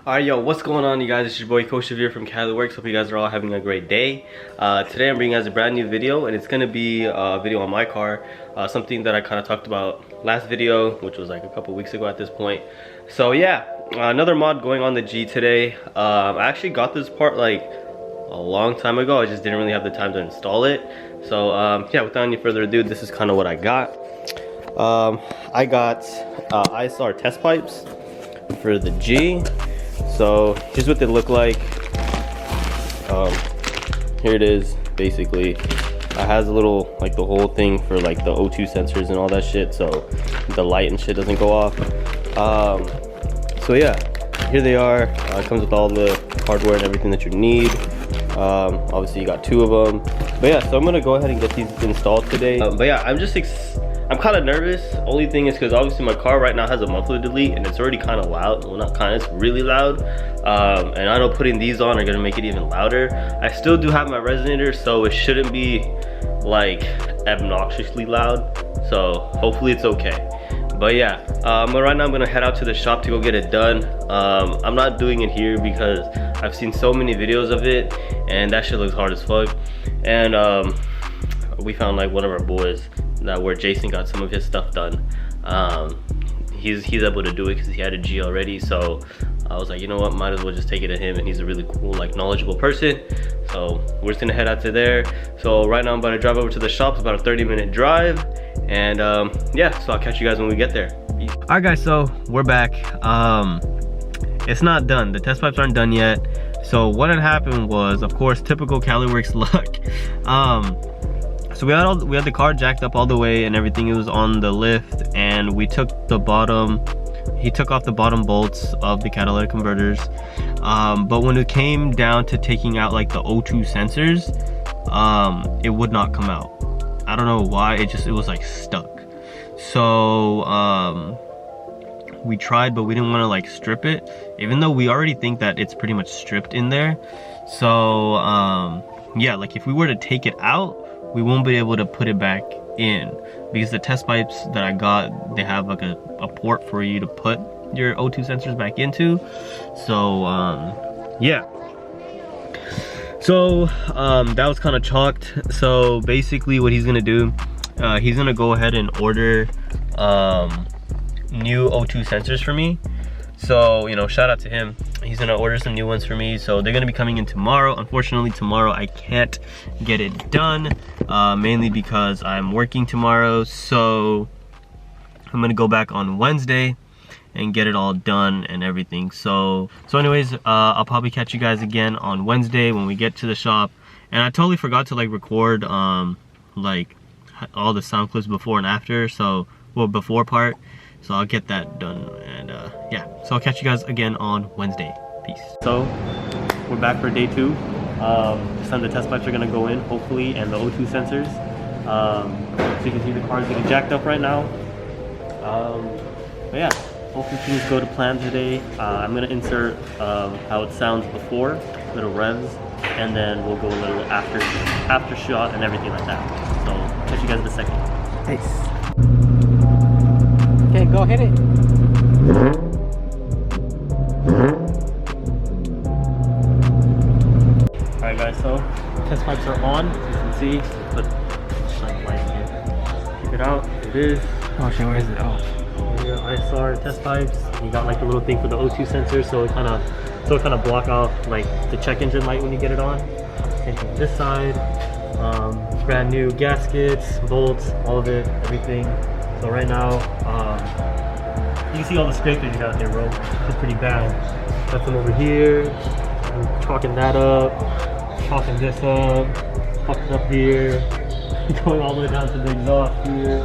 Alright, yo, what's going on, you guys? It's your boy Kaushiv here from Cali Works. Hope you guys are all having a great day. Today I'm bringing you guys a brand new video, and it's gonna be a video on my car. Something that I kind of talked about last video, which was like a couple weeks ago at this point. So yeah, another mod going on the G today. I actually got this part like a long time ago. I just didn't really have the time to install it. So yeah, without any further ado, this is kind of what I got. I got ISR test pipes for the G. So here's what they look like. Here it is. Basically, it has a little, like, the whole thing for like the O2 sensors and all that shit, so the light and shit doesn't go off. So yeah, here they are. It comes with all the hardware and everything that you need. Obviously you got two of them, but yeah, so I'm gonna go ahead and get these installed today. But yeah, I'm kind of nervous. Only thing is because obviously my car right now has a muffler delete and it's already kind of loud. Well, not kind of, it's really loud. And I know putting these on are gonna make it even louder. I still do have my resonator, so it shouldn't be like obnoxiously loud, so hopefully it's okay. But yeah, but right now I'm gonna head out to the shop to go get it done. I'm not doing it here because I've seen so many videos of it and that shit looks hard as fuck. And we found like one of our boys where Jason got some of his stuff done. He's able to do it because he had a G already, so I was like, you know what, might as well just take it to him, and he's a really cool, like, knowledgeable person. So we're just gonna head out to there. So right now I'm about to drive over to the shop. It's about a 30-minute drive, and yeah, so I'll catch you guys when we get there. Peace. All right guys, so we're back. It's not done, the test pipes aren't done yet. So what had happened was, of course, typical Cali Works luck. So we had the car jacked up all the way and everything. It was on the lift, and we took the bottom, he took off the bottom bolts of the catalytic converters. But when it came down to taking out like the O2 sensors, it would not come out. I don't know why, it was like stuck. So we tried, but we didn't want to like strip it, even though we already think that it's pretty much stripped in there. So yeah, like if we were to take it out, we won't be able to put it back in, because the test pipes that I got, they have like a port for you to put your O2 sensors back into. So yeah, so that was kind of chalked. So basically what he's gonna do, he's gonna go ahead and order new O2 sensors for me. So, you know, shout out to him. He's gonna order some new ones for me. So they're gonna be coming in tomorrow. Unfortunately, tomorrow I can't get it done, mainly because I'm working tomorrow. So I'm gonna go back on Wednesday and get it all done and everything. So anyways, I'll probably catch you guys again on Wednesday when we get to the shop. And I totally forgot to like record like all the sound clips before and after. So, well, before part. So I'll get that done, and yeah, so I'll catch you guys again on Wednesday. Peace. So we're back for day 2. This time the test pipes are gonna go in, hopefully, and the O2 sensors. So you can see the car is getting jacked up right now. But yeah, hopefully things go to plan today. I'm gonna insert how it sounds before, little revs, and then we'll go a little after shot and everything like that. So catch you guys in a second. Nice. Okay, go hit it. Alright guys, so test pipes are on. As you can see, put shine light in here. Check it out. It is. Oh shit, where is it? Oh. Here, ISR test pipes. You got like the little thing for the O2 sensor, so it kind of block out like the check engine light when you get it on. Same thing on this side. Brand new gaskets, bolts, all of it, everything. So right now, you can see all the scrapers you got there, bro. It's pretty bad. Got some over here. I'm chalking that up, chalking this up, fucking up here, going all the way down to the exhaust here.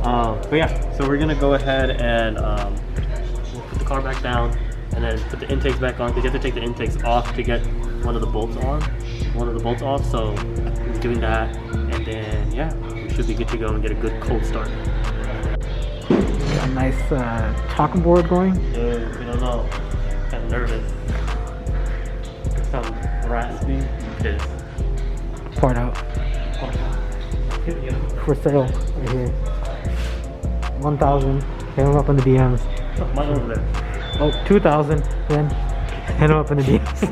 But yeah, so we're gonna go ahead and we'll put the car back down and then put the intakes back on, because you have to take the intakes off to get one of the bolts off. So we're doing that, and then yeah, we should be good to go and get a good cold start. A nice talking board going. Dude, we don't know. Kind of nervous. Some raspy. This. Poured out. For sale right here. 1,000. Hit them up on the DMs. Mine over there. Oh, 2,000. Then head up in the beams.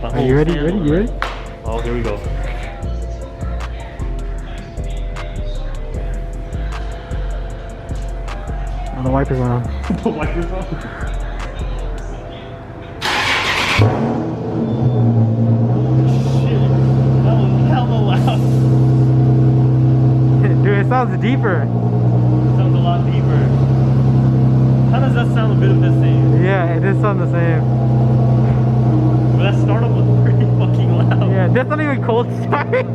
Are you ready? You ready? Oh, here we go. Oh, the wipers went on. The wipers on? Shit, that was hella loud. Dude, it sounds deeper. Sounds a lot deeper. How does that sound a bit of the same? Yeah, it does sound the same. But that startup was pretty fucking loud. Yeah, that's not even cold start.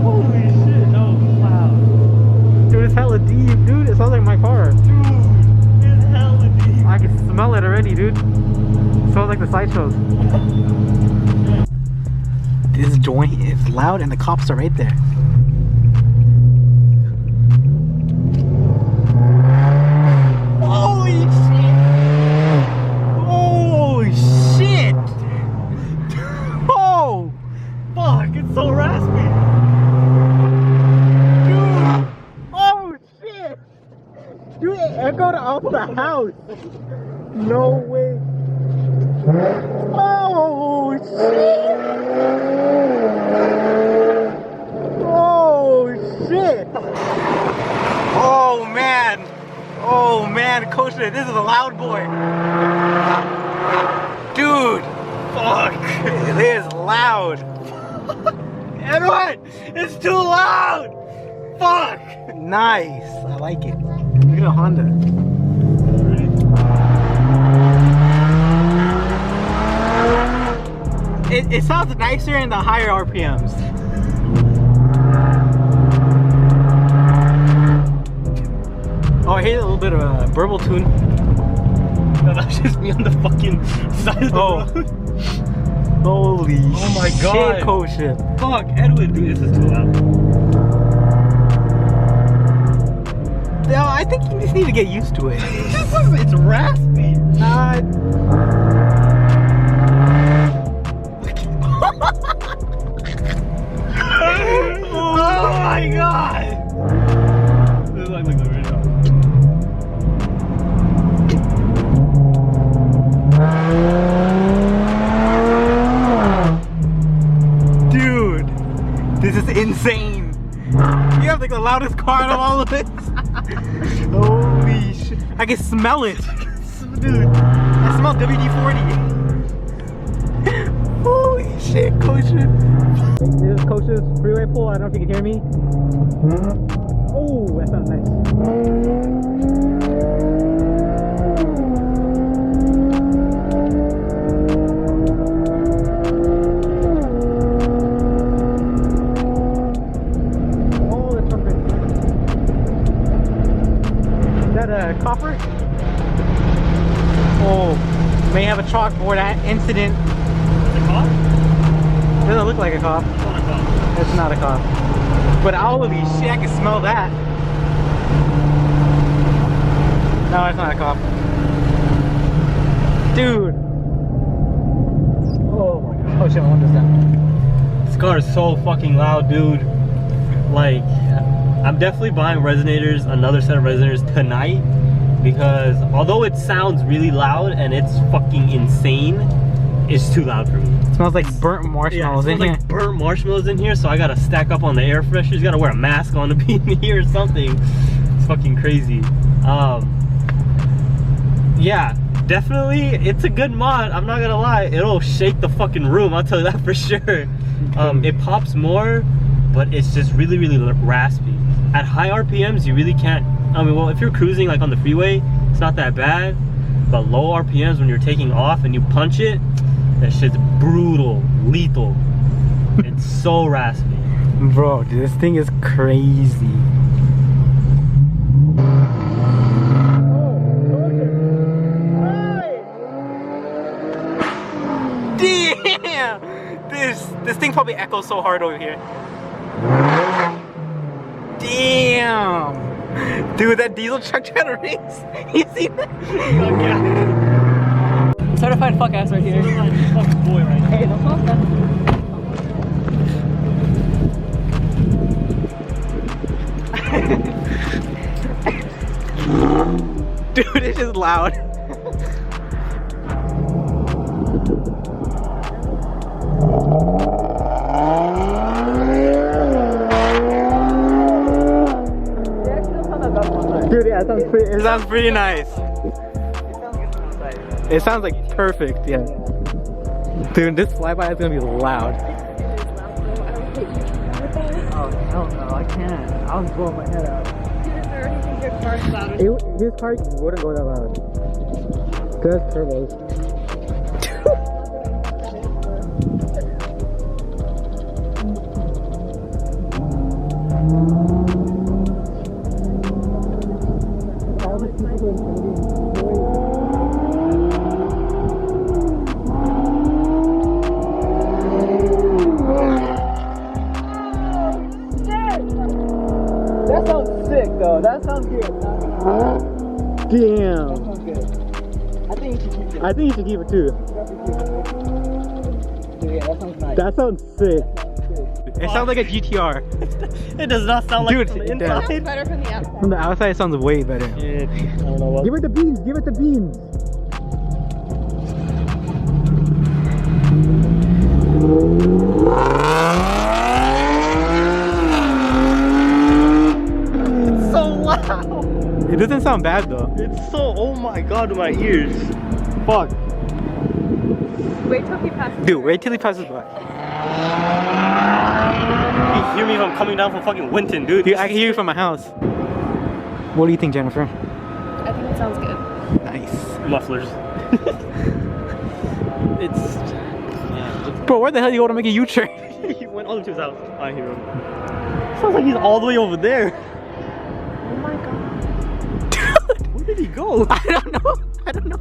Holy shit, that was loud. Dude, it's hella deep, dude. It sounds like my car. Dude, it's hella deep. I can smell it already, dude. It smells like the sideshows. This joint is loud and the cops are right there. Holy shit! Holy shit! Oh! Fuck, it's so raspy. Dude! Oh shit! Dude, it echoed off the house! No way! Oh shit! Oh shit! Oh man! Oh man, Kaushiv, this is a loud boy! Dude! Fuck! It is loud! Edwin! It's too loud! Fuck! Nice! I like it. Look at a Honda. It sounds nicer in the higher RPMs. Oh, I hear a little bit of a burble tune. No, that's just me on the fucking side of the road. Holy Oh my god. shit, Kaushiv. Fuck, Edwin, dude, this is too loud. No, I think you just need to get used to it. It's raspy. Oh my god. This is like the original. Dude, this is insane. You have like the loudest car out of all of this. Holy shit. I can smell it. Dude, I smell WD-40. Holy shit, Kaushiv. This is Kaushiv's freeway pull. I don't know if you can hear me. Oh, that sounds nice. Copper? Oh, may have a chalkboard incident. Is it a cop? Doesn't look like a cop. It's not a cop. It's not a cop. But holy shit, I can smell that. No, it's not a cop. Dude. Oh my god. Oh shit, my window's down. This car is so fucking loud, dude. Like, I'm definitely buying resonators, another set of resonators tonight, because although it sounds really loud and it's fucking insane, it's too loud for me. It smells like burnt marshmallows it in smells here. like burnt marshmallows in here, so I gotta stack up on the air fresheners. Gotta wear a mask on to be in here or something. It's fucking crazy. Yeah, definitely, it's a good mod. I'm not gonna lie, it'll shake the fucking room. I'll tell you that for sure. It pops more, but it's just really, really raspy. At high RPMs, you really can't. I mean, well, if you're cruising like on the freeway, it's not that bad. But low RPMs, when you're taking off and you punch it, that shit's brutal, lethal. It's so raspy. Bro, dude, this thing is crazy. Damn! This thing probably echoes so hard over here. Damn! Dude, that diesel truck tried to race. You see that? Certified fuck ass right here. Fucking boy right now. Hey, don't pop that. Dude, it's just loud. Dude, yeah, it sounds pretty nice. It sounds like perfect, yeah. Dude, this flyby is gonna be loud. Oh, hell no, I can't. I was blowing my head out. I already think your car's loud. His car wouldn't go that loud. Cause that's turbos. That sounds sick though. That sounds good. Damn. That sounds good. I think you should keep it. I think you should keep it too. Yeah, that sounds nice. That sounds sick. It sounds like a GTR. It does not sound like Dude, from the it inside. Sounds better from the outside. From the outside, it sounds way better. Shit. I don't know what. Give it the beans. Give it the beans. It's so loud. It doesn't sound bad though. It's so, oh my god, my ears. Fuck. Wait till he passes. Dude, wait till he passes by. You can hear me if I'm coming down from fucking Winton, dude. Dude, I can hear you from my house. What do you think, Jennifer? I think it sounds good. Nice. Mufflers. It's... Yeah. Bro, where the hell do you want to make a U-turn? He went all the way to his house. I hear him. Sounds like he's all the way over there. Oh my god. Where did he go? I don't know. I don't know.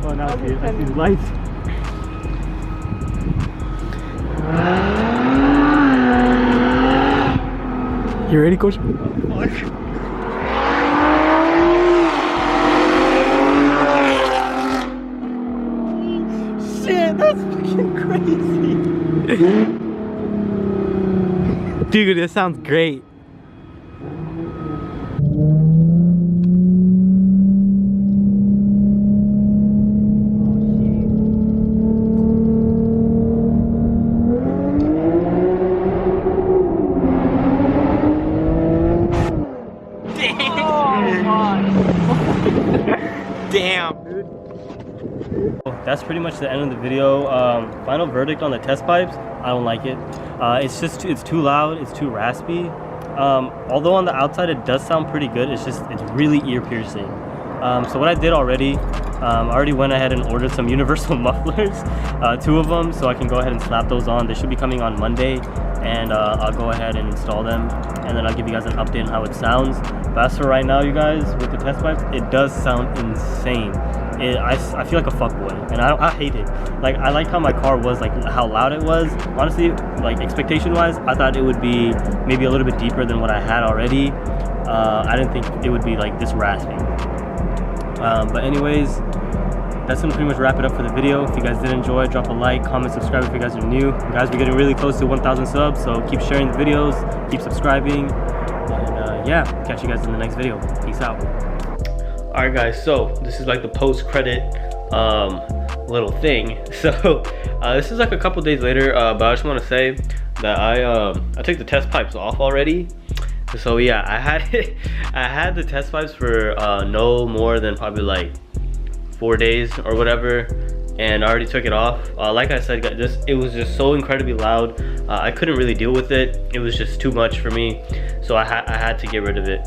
Oh, now I see his lights. You ready, Coach? Fuck. Shit, that's fucking crazy. Dude, this sounds great. Damn, dude. That's pretty much the end of the video. Final verdict on the test pipes, I don't like it. It's too loud, it's too raspy. Although on the outside it does sound pretty good, it's really ear piercing. So what I did already, I already went ahead and ordered some universal mufflers, 2 of them, so I can go ahead and slap those on. They should be coming on Monday, and I'll go ahead and install them, and then I'll give you guys an update on how it sounds. But as for right now, you guys, with the test pipes, it does sound insane. I feel like a fuckboy, and I hate it. Like, I liked how my car was, like how loud it was. Honestly, like expectation wise, I thought it would be maybe a little bit deeper than what I had already. I didn't think it would be like this raspy. But anyways, that's gonna pretty much wrap it up for the video. If you guys did enjoy, drop a like, comment, subscribe if you guys are new. Guys, we're getting really close to 1,000 subs, so keep sharing the videos, keep subscribing, and yeah, catch you guys in the next video. Peace out. Alright guys, so this is like the post-credit little thing. So this is like a couple days later, but I just want to say that I took the test pipes off already. So yeah, I had the test pipes for no more than probably like 4 days or whatever, and I already took it off. Like I said, it was just so incredibly loud. I couldn't really deal with it. It was just too much for me, so I had to get rid of it.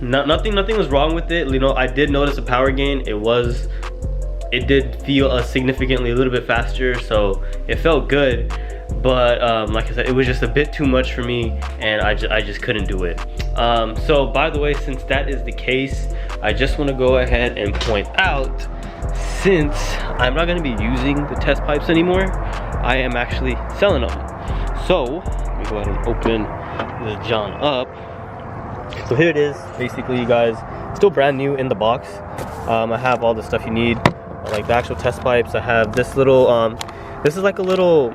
Nothing was wrong with it. You know, I did notice a power gain. It did feel a little bit faster, so it felt good. But like I said, it was just a bit too much for me, and I just couldn't do it. So by the way, since that is the case, I just want to go ahead and point out, since I'm not going to be using the test pipes anymore, I am actually selling them. So let me go ahead and open the John up. So here it is, basically, you guys. Still brand new in the box. I have all the stuff you need, like the actual test pipes. I have this little this is like a little,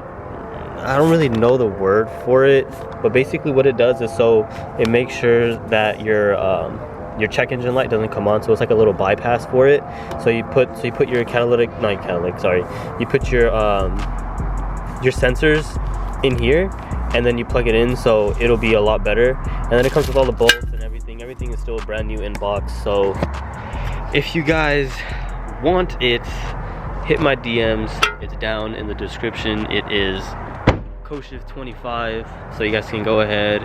I don't really know the word for it, but basically what it does is, so it makes sure that your your check engine light doesn't come on, so it's like a little bypass for it. So you put your catalytic, not catalytic, sorry, you put your sensors in here, and then you plug it in, so it'll be a lot better. And then it comes with all the bolts and everything. Everything is still brand new in box. So if you guys want it, hit my DMs. It's down in the description. It is Kaushiv 25, so you guys can go ahead,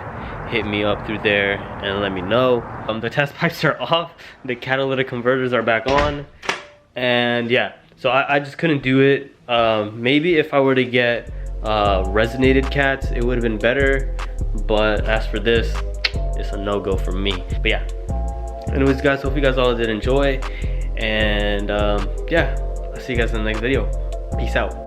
hit me up through there and let me know. The test pipes are off, the catalytic converters are back on, and yeah, so I just couldn't do it. Maybe if I were to get resonated cats, it would have been better, but as for this, it's a no-go for me. But yeah, anyways guys, hope you guys all did enjoy, and yeah, I'll see you guys in the next video. Peace out.